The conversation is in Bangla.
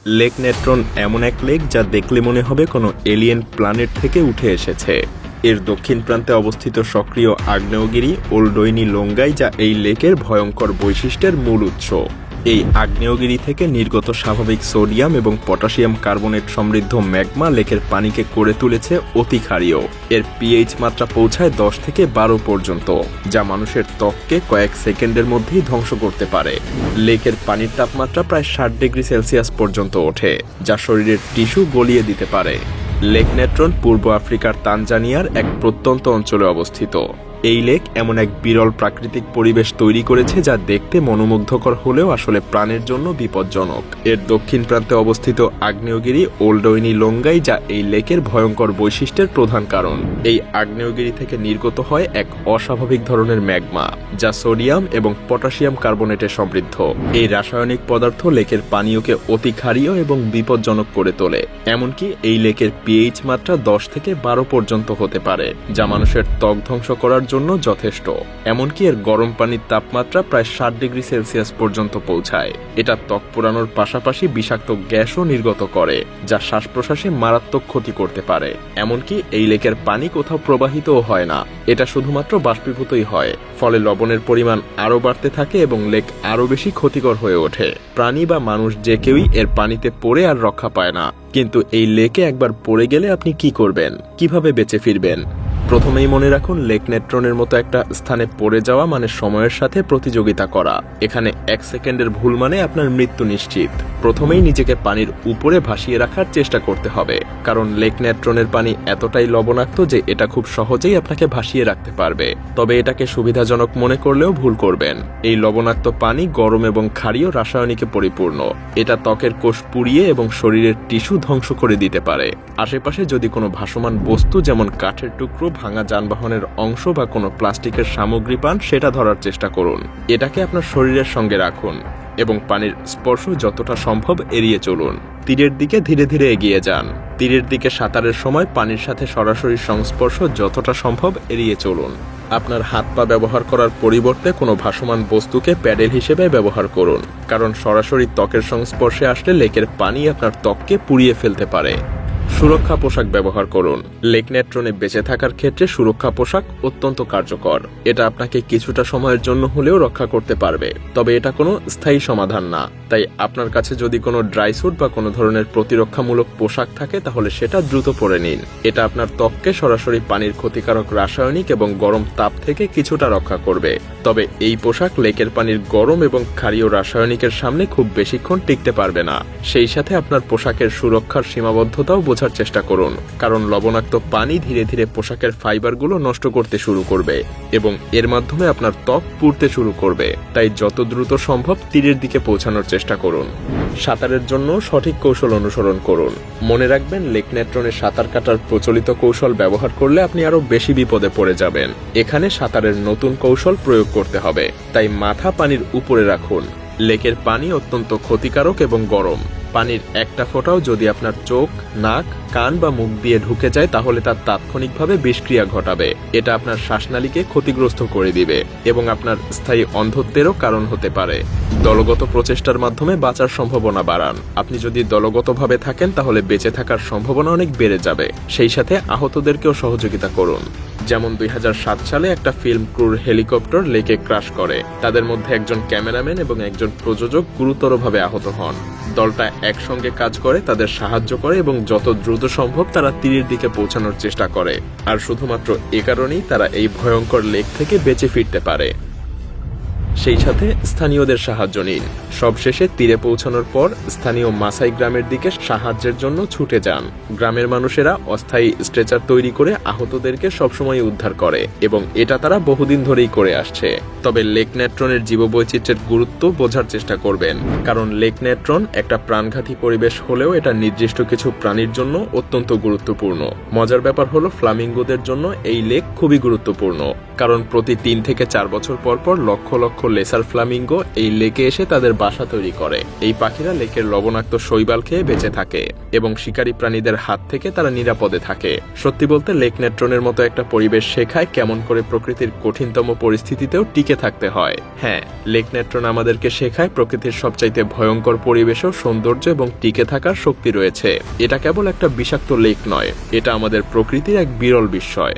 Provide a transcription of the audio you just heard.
লেক নেট্রন এমন এক লেক যা দেখলে মনে হবে কোনো এলিয়েন প্ল্যানেট থেকে উঠে এসেছে। এর দক্ষিণ প্রান্তে অবস্থিত সক্রিয় আগ্নেয়গিরি ওলডোইনি লোঙ্গাই, যা এই লেকের ভয়ঙ্কর বৈশিষ্ট্যের মূল উৎস। এই আগ্নেয়গিরি থেকে নির্গত স্বাভাবিক সোডিয়াম এবং পটাশিয়াম কার্বনেট সমৃদ্ধ ম্যাগমা লেকের পানিকে করে তুলেছে অতি ক্ষারীয়। এর পিএইচ মাত্রা পৌঁছায় 10 থেকে 12 পর্যন্ত, যা মানুষের ত্বককে কয়েক সেকেন্ডের মধ্যেই ধ্বংস করতে পারে। লেকের পানির তাপমাত্রা প্রায় 60 ডিগ্রি সেলসিয়াস পর্যন্ত ওঠে, যা শরীরের টিস্যু গলিয়ে দিতে পারে। লেক নেট্রন পূর্ব আফ্রিকার তানজানিয়ার এক প্রত্যন্ত অঞ্চলে অবস্থিত। এই লেক এমন এক বিরল প্রাকৃতিক পরিবেশ তৈরি করেছে যা দেখতে মনোমুগ্ধকর হলেও আসলে প্রাণের জন্য বিপজ্জনক। এর দক্ষিণ প্রান্তে অবস্থিত আগ্নেয়গিরি ওলডোইনি লোঙ্গাই, যা এই লেকের ভয়ঙ্কর বৈশিষ্ট্যের প্রধান কারণ। এই আগ্নেয়গিরি থেকে নির্গত হয় এক অস্বাভাবিক ধরনের ম্যাগমা, যা সোডিয়াম এবং পটাশিয়াম কার্বনেটে সমৃদ্ধ। এই রাসায়নিক পদার্থ লেকের পানীয়কে অতি ক্ষারীয় এবং বিপজ্জনক করে তোলে। এমনকি এই লেকের পিএইচ মাত্রা 10 থেকে 12 পর্যন্ত হতে পারে, যা মানুষের ত্বক ধ্বংস করার জন্য যথেষ্ট। এমনকি এর গরম পানির তাপমাত্রা প্রায় 60 ডিগ্রি সেলসিয়াস পর্যন্ত পৌঁছায়। এটা ত্বক পোড়ানোর পাশাপাশি বিষাক্ত গ্যাসও নির্গত করে, যা শ্বাস প্রশ্বাসে মারাত্মক ক্ষতি করতে পারে। এমনকি এই লেকের পানি কোথাও প্রবাহিতও হয় না, এটা শুধুমাত্র বাষ্পীভূতই হয়। ফলে লবণের পরিমাণ আরও বাড়তে থাকে এবং লেক আরও বেশি ক্ষতিকর হয়ে ওঠে। প্রাণী বা মানুষ যে কেউই এর পানিতে পড়ে আর রক্ষা পায় না। কিন্তু এই লেকে একবার পড়ে গেলে আপনি কি করবেন, কিভাবে বেঁচে ফিরবেন? প্রথমেই মনে রাখুন, লেক নেট্রনের মতো একটা স্থানে পড়ে যাওয়া মানে সময়ের সাথে প্রতিযোগিতা করা। এখানে 1 সেকেন্ডের ভুল মানে আপনার মৃত্যু নিশ্চিত। প্রথমেই নিজেকে পানির উপরে ভাসিয়ে রাখার চেষ্টা করতে হবে, কারণ লেক নেট্রনের পানি এতটাই লবণাক্ত যে এটা খুব সহজেই আপনাকে ভাসিয়ে রাখতে পারবে। তবে এটাকে সুবিধাজনক মনে করলেও ভুল করবেন। এই লবণাক্ত পানি গরম এবং ক্ষারীয় রাসায়নিকে পরিপূর্ণ। এটা ত্বকের কোষ পুড়িয়ে এবং শরীরের টিস্যু ধ্বংস করে দিতে পারে। আশেপাশে যদি কোনো ভাসমান বস্তু যেমন কাঠের টুকরো, ভাঙা যানবাহনের অংশ বা কোনো প্লাস্টিকের সামগ্রী পান, সেটা ধরার চেষ্টা করুন। এটাকে আপনার শরীরের সঙ্গে রাখুন এবং পানির স্পর্শ যতটা সম্ভব এড়িয়ে চলুন। তীরের দিকে ধীরে ধীরে এগিয়ে যান। তীরের দিকে সাঁতারের সময় পানির সাথে সরাসরি সংস্পর্শ যতটা সম্ভব এড়িয়ে চলুন। আপনার হাত পা ব্যবহার করার পরিবর্তে কোনো ভাসমান বস্তুকে প্যাডেল হিসেবে ব্যবহার করুন, কারণ সরাসরি ত্বকের সংস্পর্শে আসলে লেকের পানি আপনার ত্বককে পুড়িয়ে ফেলতে পারে। সুরক্ষা পোশাক ব্যবহার করুন। লেক নেট্রনে বেঁচে থাকার ক্ষেত্রে সুরক্ষা পোশাক অত্যন্ত কার্যকর। এটা আপনাকে কিছুটা সময়ের জন্য হলেও রক্ষা করতে পারবে, তবে এটা কোনো স্থায়ী সমাধান না। তাই আপনার কাছে যদি কোনো ড্রাই স্যুট বা কোনো ধরনের প্রতিরক্ষামূলক পোশাক থাকে, তাহলে সেটা দ্রুত পরে নিন। এটা আপনার ত্বককে সরাসরি পানির ক্ষতিকারক রাসায়নিক এবং গরম তাপ থেকে কিছুটা রক্ষা করবে। তবে এই পোশাক লেকের পানির গরম এবং ক্ষারীয় রাসায়নিকের সামনে খুব বেশিক্ষণ টিকতে পারবে না। সেই সাথে আপনার পোশাকের সুরক্ষার সীমাবদ্ধতাও বোঝার চেষ্টা করুন, কারণ লবণাক্ত পানি ধীরে ধীরে পোশাকের ফাইবারগুলো নষ্ট করতে শুরু করবে এবং এর মাধ্যমে আপনার ত্বক পুড়তে শুরু করবে। তাই যত দ্রুত সম্ভব তীরের দিকে পৌঁছানোর চেষ্টা করুন। সাঁতারের জন্য সঠিক কৌশল অনুসরণ করুন। মনে রাখবেন, লেক নেট্রনে সাঁতার কাটার প্রচলিত কৌশল ব্যবহার করলে আপনি আরো বেশি বিপদে পড়ে যাবেন। এখানে সাঁতারের নতুন কৌশল প্রয়োগ করতে হবে, তাই মাথা পানির উপরে রাখুন। লেকের পানি অত্যন্ত ক্ষতিকারক এবং গরম। পানির একটা ফোঁটাও যদি আপনার চোখ, নাক, কান বা মুখ দিয়ে ঢুকে যায়, তাহলে তার তাৎক্ষণিকভাবে বিষক্রিয়া ঘটাবে। এটা আপনার শ্বাসনালীকে ক্ষতিগ্রস্ত করে দিবে এবং আপনার স্থায়ী অন্ধত্বেরও কারণ হতে পারে। দলগত প্রচেষ্টার মাধ্যমে বাঁচার সম্ভাবনা বাড়ান। আপনি যদি দলগতভাবে থাকেন, তাহলে বেঁচে থাকার সম্ভাবনা অনেক বেড়ে যাবে। সেই সাথে আহতদেরকেও সহযোগিতা করুন। যেমন 2007 সালে একটা ফিল্ম ক্রুর হেলিকপ্টার লেকে ক্রাশ করে। তাদের মধ্যে একজন ক্যামেরাম্যান এবং একজন প্রযোজক গুরুতরভাবে আহত হন। দলটা একসঙ্গে কাজ করে, তাদের সাহায্য করে এবং যত দ্রুত সম্ভব তারা তীরের দিকে পৌঁছানোর চেষ্টা করে। আর শুধুমাত্র এ কারণেই তারা এই ভয়ঙ্কর লেক থেকে বেঁচে ফিরতে পারে। সেই সাথে স্থানীয়দের সাহায্য নিন। সবশেষে তীরে পৌঁছানোর পর স্থানীয় মাসাই গ্রামের দিকে সাহায্যের জন্য ছুটে যান। গ্রামের মানুষেরা অস্থায়ী স্ট্রেচার তৈরি করে আহতদেরকে সবসময় উদ্ধার করে এবং এটা তারা বহুদিন ধরেই করে আসছে। তবে লেক নেট্রনের জীববৈচিত্র্যের গুরুত্ব বোঝার চেষ্টা করবেন, কারণ লেক নেট্রন একটা প্রাণঘাতী পরিবেশ হলেও এটা নির্দিষ্ট কিছু প্রাণীর জন্য অত্যন্ত গুরুত্বপূর্ণ। মজার ব্যাপার হলো, ফ্লামিঙ্গোদের জন্য এই লেক খুবই গুরুত্বপূর্ণ, কারণ প্রতি 3 থেকে 4 বছর পর পর লক্ষ লক্ষ লেসার ফ্লামিঙ্গো এই লেকে এসে তাদের বাসা তৈরি করে। এই পাখিরা লেকের লবণাক্ত শৈবাল খেয়ে বেঁচে থাকে এবং শিকারী প্রাণীদের হাত থেকে তারা নিরাপদে থাকে। সত্যি বলতে লেক নেট্রনের মতো একটা পরিবেশ শেখায় কেমন করে প্রকৃতির কঠিনতম পরিস্থিতিতেও টিকে থাকতে হয়। হ্যাঁ, লেক নেট্রন আমাদেরকে শেখায় প্রকৃতির সবচাইতে ভয়ঙ্কর পরিবেশেও সৌন্দর্য এবং টিকে থাকার শক্তি রয়েছে। এটা কেবল একটা বিষাক্ত লেক নয়, এটা আমাদের প্রকৃতির এক বিরল বিস্ময়।